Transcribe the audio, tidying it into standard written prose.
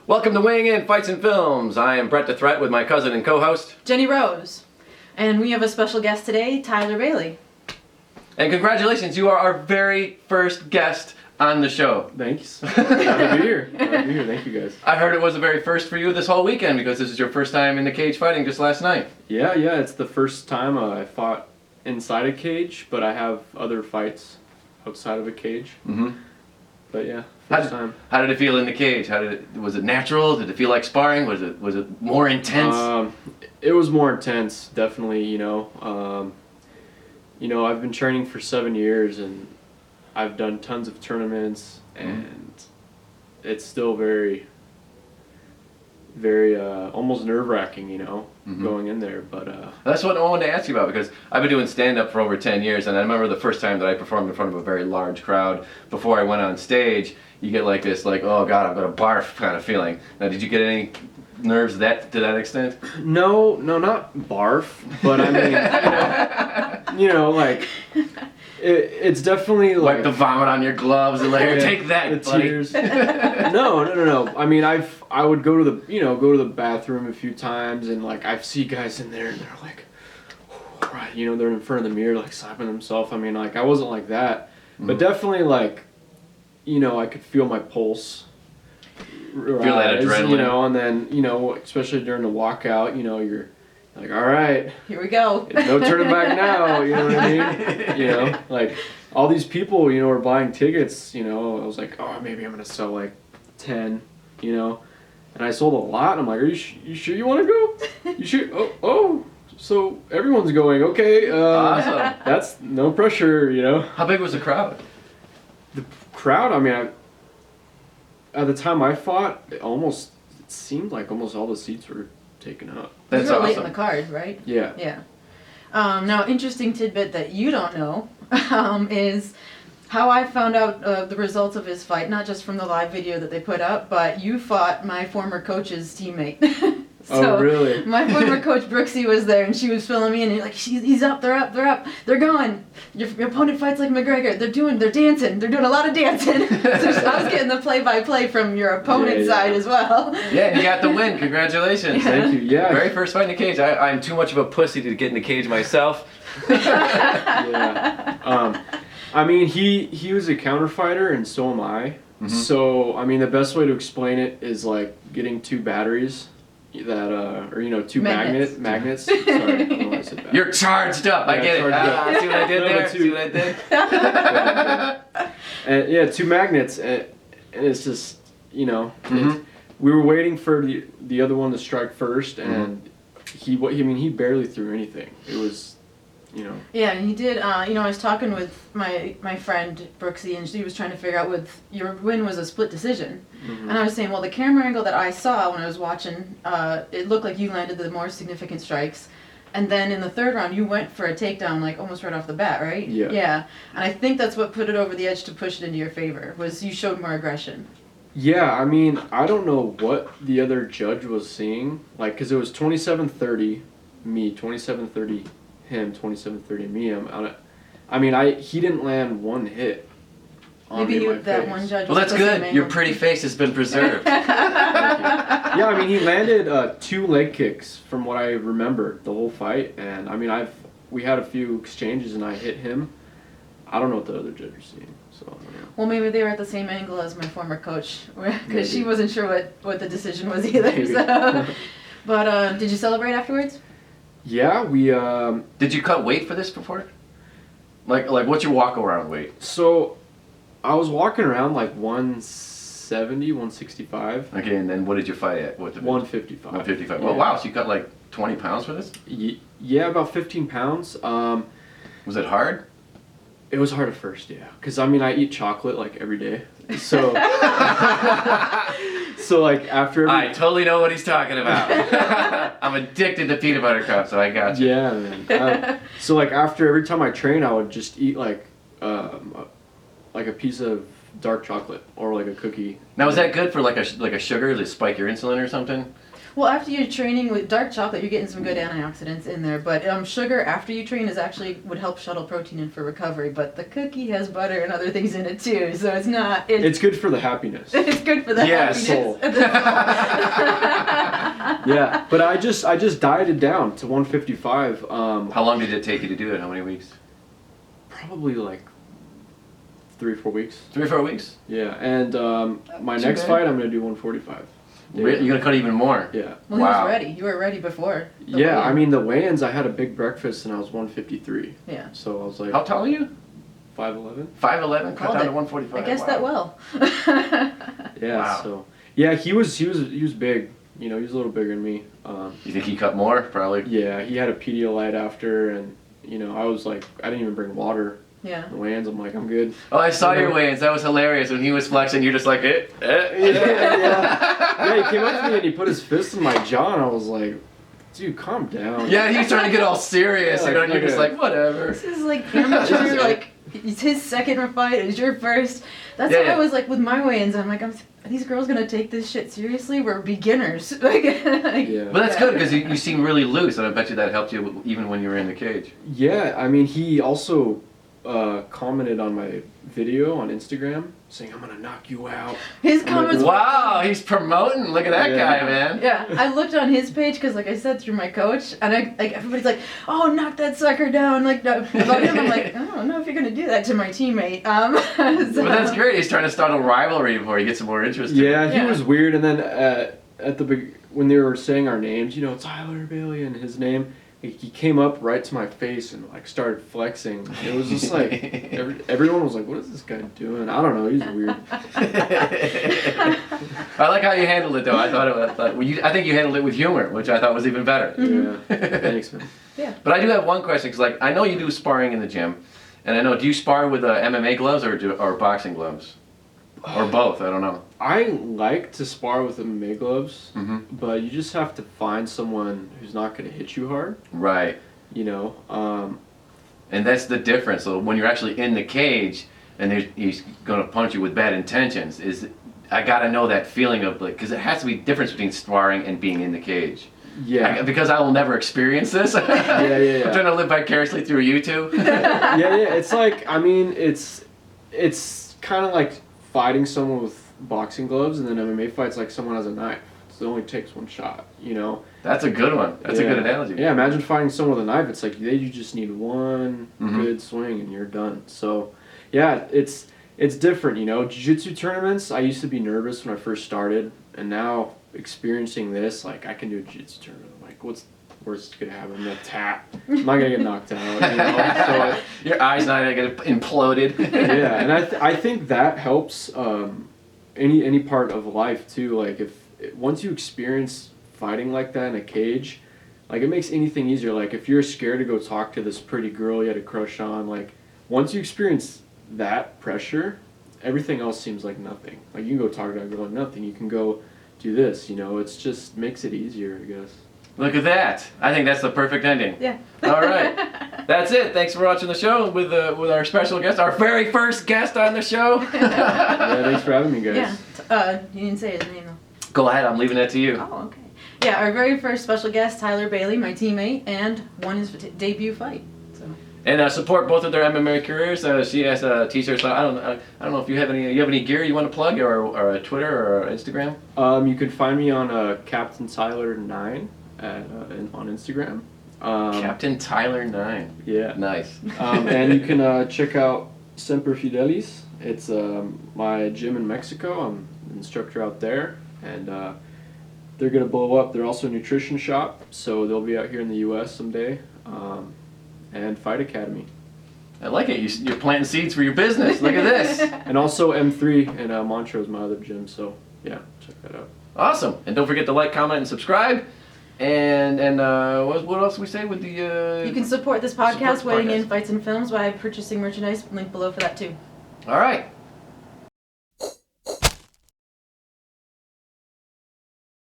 Welcome to Weighing In Fights and Films. I am Brett the Threat with my cousin and co-host, Jenny Rose. And we have a special guest today, Tyler Bailey. and congratulations, you are our very first guest on the show. Thanks. Glad to be here. Thank you guys. I heard it was the very first for you this whole weekend because this is your first time in the cage fighting just last night. Yeah, it's the first time I fought inside a cage, but I have other fights outside of a cage. Mm-hmm. But yeah, first time. How did it feel in the cage? Was it natural? Did it feel like sparring? Was it more intense? It was more intense, definitely. I've been training for 7 years and I've done tons of tournaments, and it's still very, very almost nerve-wracking, going in there. But that's what I wanted to ask you about, because I've been doing stand-up for over 10 years, and I remember the first time that I performed in front of a very large crowd. Before I went on stage, you get like this, oh God, I'm gonna barf kind of feeling. Now, did you get any nerves to that extent? No, not barf, but I mean, like. It's definitely like wipe the vomit on your gloves and like, take that, the buddy. tears. No. I mean, I would go to the bathroom a few times, and like I see guys in there and they're like, right, they're in front of the mirror like slapping themselves. I mean, like I wasn't like that, but definitely like, I could feel my pulse. Feel that adrenaline, and then especially during the walkout, you're like, all right, here we go. No turning back now, you know what I mean? Like all these people, were buying tickets, I was like, oh, maybe I'm gonna sell like 10, and I sold a lot. And I'm like, are you sure you want to go? You sure? Oh, so everyone's going. Okay, awesome. That's no pressure, How big was the crowd? The crowd, I mean, at the time I fought, it seemed like almost all the seats were taken up. That's you were awesome. late in the card, right? Yeah. Yeah. Now, interesting tidbit that you don't know is how I found out the results of his fight, not just from the live video that they put up, but you fought my former coach's teammate. So oh, really? My former coach, Brooksy, was there, and she was filming me, and you're like, he's up, they're up, they're going. Your opponent fights like McGregor. They're dancing. They're doing a lot of dancing. So I was getting the play-by-play from your opponent's side as well. Yeah, you got the win. Congratulations. Thank you. Yeah. Very first fight in the cage. I'm too much of a pussy to get in the cage myself. Yeah. I mean, he was a counter fighter, and so am I. Mm-hmm. So, I mean, the best way to explain it is like getting two batteries that, or two magnets. Sorry, I don't know why I said that. You're charged up. Yeah, I get it. See what I did there? See what I did? And yeah, two magnets, and it's just, we were waiting for the other one to strike first, and he barely threw anything. It was, Yeah, and he did. I was talking with my friend Brooksy, and she was trying to figure out your win was a split decision. Mm-hmm. And I was saying, well, the camera angle that I saw when I was watching, it looked like you landed the more significant strikes. And then in the third round, you went for a takedown, like almost right off the bat, right? Yeah. Yeah, and I think that's what put it over the edge to push it into your favor, was you showed more aggression. Yeah, I mean, I don't know what the other judge was seeing, like, because it was 27-30 me, 27-30 him, 27-30 me. He didn't land one hit on Maybe me in my that face. one judge. Well, that's good. Your pretty face has been preserved. Yeah, I mean, he landed 2 leg kicks from what I remember the whole fight, and I mean, we had a few exchanges, and I hit him. I don't know what the other judge was seeing, so I don't know. Well, maybe they were at the same angle as my former coach, because she wasn't sure what the decision was either. So. But did you celebrate afterwards? Yeah, we. Did you cut weight for this before? Like what's your walk around weight? So, I was walking around like 170, 165. Okay, and then what did you fight at? 155. 155. Yeah. Oh wow, so you cut like 20 pounds for this? Yeah, about 15 pounds. Was it hard? It was hard at first, yeah. Because, I mean, I eat chocolate, like, every day. So, like, after I totally know what he's talking about. I'm addicted to peanut butter cups, so I got you. Yeah, man. So, like, after every time I train, I would just eat, like a piece of dark chocolate or, like, a cookie. Now, is that good for, like a sugar to spike your insulin or something? Well, after you're training with dark chocolate, you're getting some good antioxidants in there. But sugar after you train is actually would help shuttle protein in for recovery. But the cookie has butter and other things in it too, so it's not. It's good for the happiness. It's good for the happiness. Soul. Yeah, but I just dieted down to 155. How long did it take you to do it? How many weeks? Probably like 3 or 4 weeks. 3 or 4 weeks. Yeah, and my Too next bad. fight I'm gonna do 145. You're gonna cut even more. Yeah. Well, Wow. he was ready. You were ready before. the Yeah, weigh-in. I mean the weigh-ins. I had a big breakfast and I was 153. Yeah. So I was like How tall are you? 5'11". 5'11", cut Called down it. to 145. I guessed that well. Yeah. Wow. So yeah, he was big. You know, he was a little bigger than me. You think he cut more? Probably. Yeah, he had a Pedialyte after, and you know, I was like, I didn't even bring water. Yeah. The weigh-ins, I'm like, I'm good. Oh, I saw your weigh-ins. That was hilarious. When he was flexing, you're just like, Yeah. Yeah, he came up to me and he put his fist in my jaw, and I was like, dude, calm down. Yeah, he's trying to get all serious, Yeah, you know, and you're like just a- like, whatever. This is like amateur, like it's his second fight, it's your first. That's Yeah, how yeah. I was like with my weigh-ins. I'm like, are these girls gonna take this shit seriously? We're beginners. Like, Yeah. But that's good because you seem really loose, and I bet you that helped you even when you were in the cage. Yeah, I mean, he also commented on my video on Instagram saying, I'm gonna knock you out. His comments. Wow, he's promoting. Look at that Yeah. guy, man. Yeah, I looked on his page because, like I said, through my coach, and everybody's like, "Oh, knock that sucker down!" Like about him, I'm like, I don't know if you're gonna do that to my teammate. So- But that's great. He's trying to start a rivalry before he gets some more interest. Yeah, he Yeah. was weird. And then at the when they were saying our names, you know, Tyler Bailey and his name, he came up right to my face and like started flexing. It was just like everyone was like, "What is this guy doing?" I don't know. He's weird. I like how you handled it, though. I think you handled it with humor, which I thought was even better. Yeah, thanks, man. But I do have one question, because I know you do sparring in the gym, and I know, do you spar with MMA gloves or boxing gloves? Or both, I don't know. I like to spar with MMA gloves, Mm-hmm. but you just have to find someone who's not going to hit you hard. Right. You know, And that's the difference. So when you're actually in the cage, and he's going to punch you with bad intentions, I got to know that feeling of, like, because it has to be a difference between sparring and being in the cage. yeah, Because I will never experience this. yeah. I'm trying to live vicariously through you two. Yeah. It's like, I mean, it's kind of like fighting someone with boxing gloves, and then MMA fights like someone has a knife. So it only takes one shot, you know. That's a good one. That's a good analogy. Yeah, imagine fighting someone with a knife. It's like you just need one Mhm. good swing and you're done. So, yeah, it's different, you know. Jiu-jitsu tournaments, I used to be nervous when I first started, and now experiencing this, like, I can do a jiu-jitsu tournament. I'm like, what's the worst that's gonna happen? I'm gonna tap. I'm not gonna get knocked out. You know? Your eyes not gonna get imploded. Yeah, and I think that helps any part of life too. Like once you experience fighting like that in a cage, like it makes anything easier. Like if you're scared to go talk to this pretty girl you had a crush on, like once you experience that pressure, everything else seems like nothing. Like you can go talk to that girl and nothing. You can go do this. You know, it's just makes it easier, I guess. Look at that. I think that's the perfect ending. Yeah. All right. That's it. Thanks for watching the show with our special guest, our very first guest on the show. Yeah, thanks for having me, guys. Yeah. You didn't say his name though. Go ahead. I'm leaving that to you. Oh, okay. Yeah, our very first special guest, Tyler Bailey, my teammate, and won his debut fight. So. And support both of their MMA careers. She has T-shirts. I don't know if you have any gear you want to plug, or a Twitter or Instagram. You can find me on Captain Tyler 9 on Instagram. Captain Tyler 9. Yeah. Nice. And you can check out Semper Fidelis. It's my gym in Mexico. I'm an instructor out there, and they're gonna blow up. They're also a nutrition shop, so they'll be out here in the U.S. someday. And Fight Academy. I like it. You're planting seeds for your business. Look at this. And also M3 in Montrose, my other gym. So yeah, check that out. Awesome. And don't forget to like, comment, and subscribe. And what else we say with the? You can support this Support podcast, the Weighing podcast. In Fights and Films, by purchasing merchandise. Link below for that too. All right.